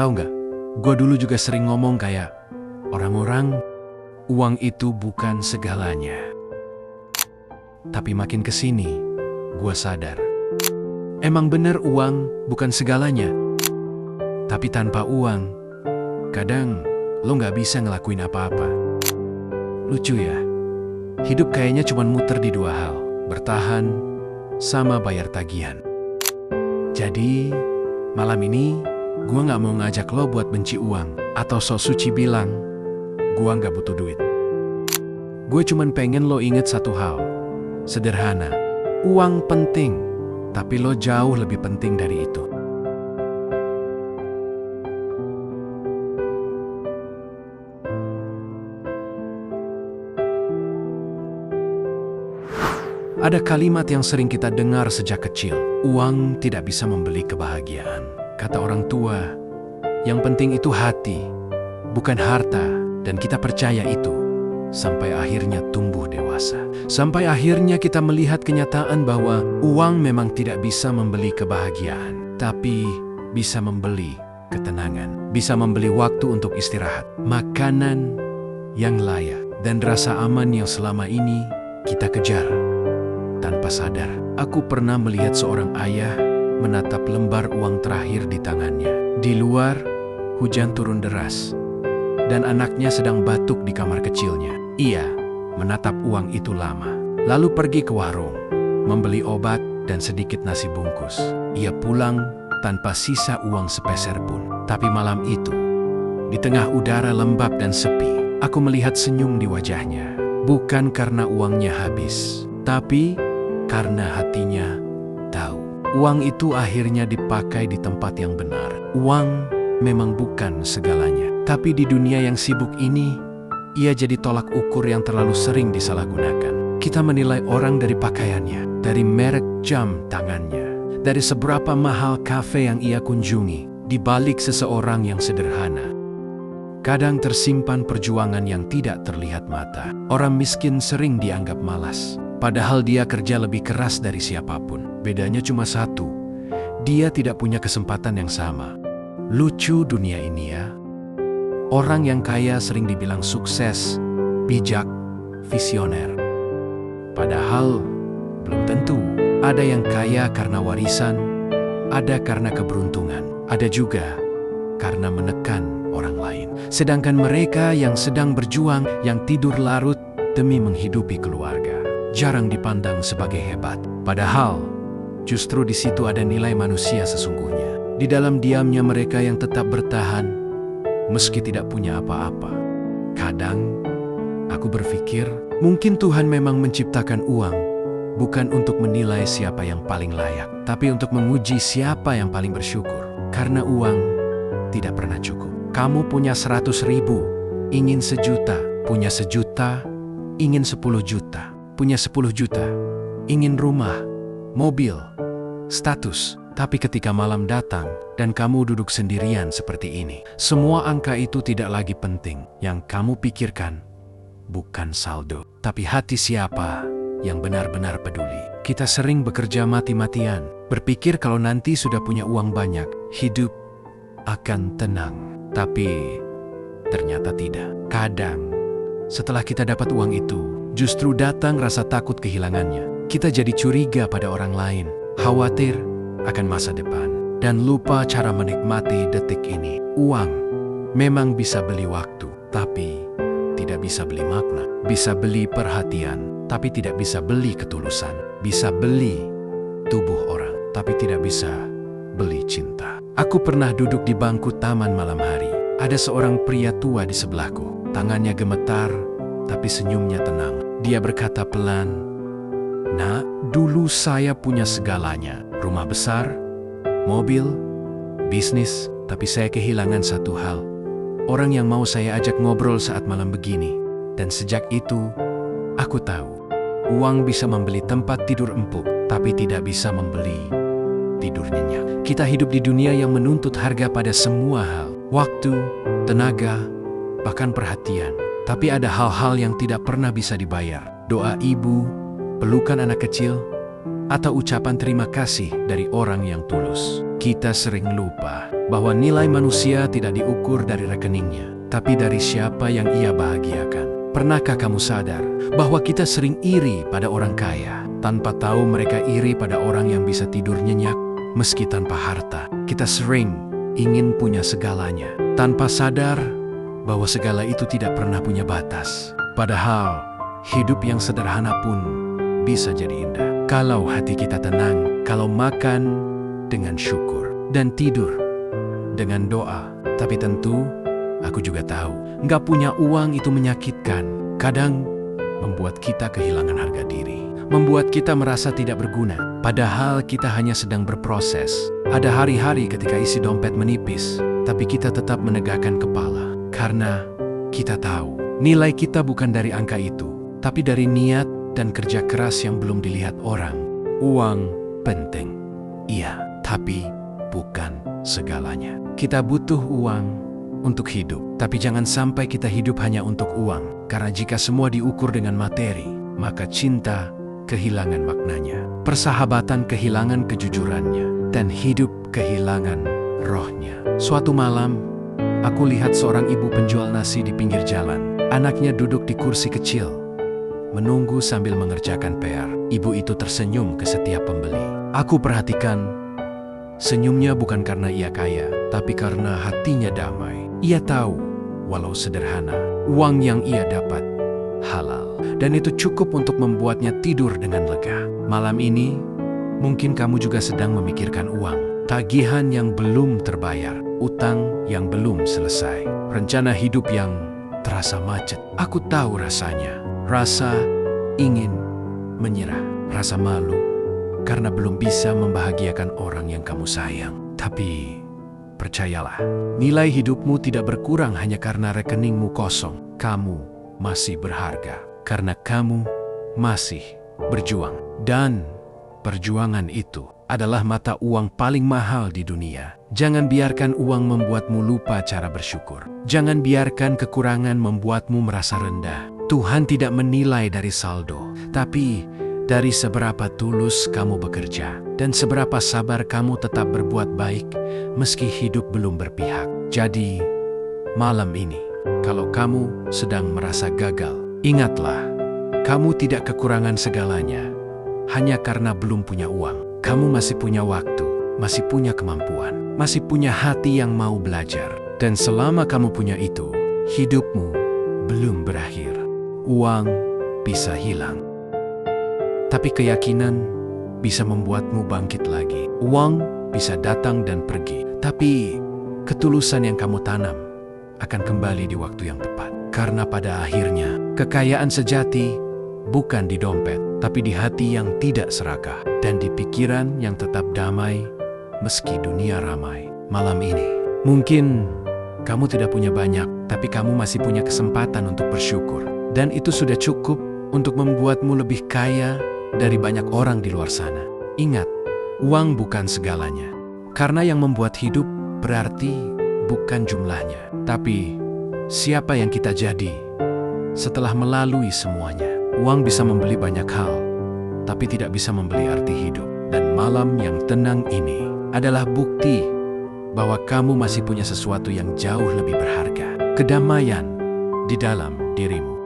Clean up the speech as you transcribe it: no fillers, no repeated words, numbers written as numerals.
Tahu nggak? Gue dulu juga sering ngomong kayak, orang-orang, uang itu bukan segalanya. Tapi makin kesini, gue sadar. Emang bener uang bukan segalanya. Tapi tanpa uang, kadang lo nggak bisa ngelakuin apa-apa. Lucu ya, hidup kayaknya cuma muter di dua hal, bertahan sama bayar tagihan. Jadi, malam ini gue gak mau ngajak lo buat benci uang atau sok suci bilang gue gak butuh duit. Gue cuman pengen lo inget satu hal, sederhana. Uang penting, tapi lo jauh lebih penting dari itu. Ada kalimat yang sering kita dengar sejak kecil, uang tidak bisa membeli kebahagiaan. Kata orang tua, yang penting itu hati, bukan harta, dan kita percaya itu. Sampai akhirnya tumbuh dewasa. Sampai akhirnya kita melihat kenyataan bahwa uang memang tidak bisa membeli kebahagiaan, tapi bisa membeli ketenangan, bisa membeli waktu untuk istirahat, makanan yang layak, dan rasa aman yang selama ini kita kejar. Tanpa sadar, aku pernah melihat seorang ayah menatap lembar uang terakhir di tangannya. Di luar, hujan turun deras, dan anaknya sedang batuk di kamar kecilnya. Ia menatap uang itu lama, lalu pergi ke warung, membeli obat dan sedikit nasi bungkus. Ia pulang tanpa sisa uang sepeser pun. Tapi malam itu, di tengah udara lembab dan sepi, aku melihat senyum di wajahnya. Bukan karena uangnya habis, tapi karena hatinya tahu. Uang itu akhirnya dipakai di tempat yang benar. Uang memang bukan segalanya. Tapi di dunia yang sibuk ini, ia jadi tolak ukur yang terlalu sering disalahgunakan. Kita menilai orang dari pakaiannya, dari merek jam tangannya, dari seberapa mahal kafe yang ia kunjungi, di balik seseorang yang sederhana. Kadang tersimpan perjuangan yang tidak terlihat mata. Orang miskin sering dianggap malas. Padahal dia kerja lebih keras dari siapapun. Bedanya cuma satu, dia tidak punya kesempatan yang sama. Lucu dunia ini ya. Orang yang kaya sering dibilang sukses, bijak, visioner. Padahal belum tentu. Ada yang kaya karena warisan, ada karena keberuntungan, ada juga karena menekan orang lain. Sedangkan mereka yang sedang berjuang, yang tidur larut demi menghidupi keluarga, jarang dipandang sebagai hebat. Padahal, justru di situ ada nilai manusia sesungguhnya. Di dalam diamnya mereka yang tetap bertahan, meski tidak punya apa-apa. Kadang, aku berpikir, mungkin Tuhan memang menciptakan uang, bukan untuk menilai siapa yang paling layak, tapi untuk menguji siapa yang paling bersyukur. Karena uang tidak pernah cukup. Kamu punya 100.000, ingin 1 juta. Punya 1 juta, ingin 10 juta. Punya 10 juta, ingin rumah, mobil, status. Tapi ketika malam datang dan kamu duduk sendirian seperti ini, semua angka itu tidak lagi penting. Yang kamu pikirkan bukan saldo, tapi hati siapa yang benar-benar peduli. Kita sering bekerja mati-matian, berpikir kalau nanti sudah punya uang banyak, hidup akan tenang. Tapi ternyata tidak. Kadang setelah kita dapat uang itu, justru datang rasa takut kehilangannya. Kita jadi curiga pada orang lain, khawatir akan masa depan, dan lupa cara menikmati detik ini. Uang memang bisa beli waktu, tapi tidak bisa beli makna. Bisa beli perhatian, tapi tidak bisa beli ketulusan. Bisa beli tubuh orang, tapi tidak bisa beli cinta. Aku pernah duduk di bangku taman malam hari. Ada seorang pria tua di sebelahku. Tangannya gemetar, tapi senyumnya tenang. Dia berkata pelan, "Nak, dulu saya punya segalanya. Rumah besar, mobil, bisnis, tapi saya kehilangan satu hal. Orang yang mau saya ajak ngobrol saat malam begini. Dan sejak itu, aku tahu, uang bisa membeli tempat tidur empuk, tapi tidak bisa membeli tidur nyenyak." Kita hidup di dunia yang menuntut harga pada semua hal. Waktu, tenaga, bahkan perhatian. Tapi ada hal-hal yang tidak pernah bisa dibayar. Doa ibu, pelukan anak kecil, atau ucapan terima kasih dari orang yang tulus. Kita sering lupa bahwa nilai manusia tidak diukur dari rekeningnya, tapi dari siapa yang ia bahagiakan. Pernahkah kamu sadar bahwa kita sering iri pada orang kaya, tanpa tahu mereka iri pada orang yang bisa tidur nyenyak, meski tanpa harta? Kita sering ingin punya segalanya, tanpa sadar bahwa segala itu tidak pernah punya batas. Padahal, hidup yang sederhana pun bisa jadi indah. Kalau hati kita tenang, kalau makan dengan syukur, dan tidur dengan doa. Tapi tentu, aku juga tahu, nggak punya uang itu menyakitkan. Kadang, membuat kita kehilangan harga diri. Membuat kita merasa tidak berguna. Padahal kita hanya sedang berproses. Ada hari-hari ketika isi dompet menipis, tapi kita tetap menegakkan kepala. Karena kita tahu, nilai kita bukan dari angka itu, tapi dari niat dan kerja keras yang belum dilihat orang. Uang penting, iya, tapi bukan segalanya. Kita butuh uang untuk hidup, tapi jangan sampai kita hidup hanya untuk uang. Karena jika semua diukur dengan materi, maka cinta kehilangan maknanya, persahabatan kehilangan kejujurannya, dan hidup kehilangan rohnya. Suatu malam, aku lihat seorang ibu penjual nasi di pinggir jalan. Anaknya duduk di kursi kecil, menunggu sambil mengerjakan PR. Ibu itu tersenyum ke setiap pembeli. Aku perhatikan, senyumnya bukan karena ia kaya, tapi karena hatinya damai. Ia tahu, walau sederhana, uang yang ia dapat halal. Dan itu cukup untuk membuatnya tidur dengan lega. Malam ini, mungkin kamu juga sedang memikirkan uang. Tagihan yang belum terbayar, utang yang belum selesai, rencana hidup yang terasa macet. Aku tahu rasanya. Rasa ingin menyerah, rasa malu karena belum bisa membahagiakan orang yang kamu sayang. Tapi percayalah, nilai hidupmu tidak berkurang hanya karena rekeningmu kosong. Kamu masih berharga karena kamu masih berjuang. Dan perjuangan itu adalah mata uang paling mahal di dunia. Jangan biarkan uang membuatmu lupa cara bersyukur. Jangan biarkan kekurangan membuatmu merasa rendah. Tuhan tidak menilai dari saldo, tapi dari seberapa tulus kamu bekerja dan seberapa sabar kamu tetap berbuat baik meski hidup belum berpihak. Jadi, malam ini, kalau kamu sedang merasa gagal, ingatlah, kamu tidak kekurangan segalanya hanya karena belum punya uang. Kamu masih punya waktu, masih punya kemampuan, masih punya hati yang mau belajar. Dan selama kamu punya itu, hidupmu belum berakhir. Uang bisa hilang, tapi keyakinan bisa membuatmu bangkit lagi. Uang bisa datang dan pergi, tapi ketulusan yang kamu tanam akan kembali di waktu yang tepat. Karena pada akhirnya, kekayaan sejati bukan di dompet, tapi di hati yang tidak serakah dan di pikiran yang tetap damai meski dunia ramai. Malam ini, mungkin kamu tidak punya banyak, tapi kamu masih punya kesempatan untuk bersyukur. Dan itu sudah cukup untuk membuatmu lebih kaya dari banyak orang di luar sana. Ingat, uang bukan segalanya. Karena yang membuat hidup berarti bukan jumlahnya, tapi siapa yang kita jadi setelah melalui semuanya. Uang bisa membeli banyak hal, tapi tidak bisa membeli arti hidup. Dan malam yang tenang ini adalah bukti bahwa kamu masih punya sesuatu yang jauh lebih berharga. Kedamaian di dalam dirimu.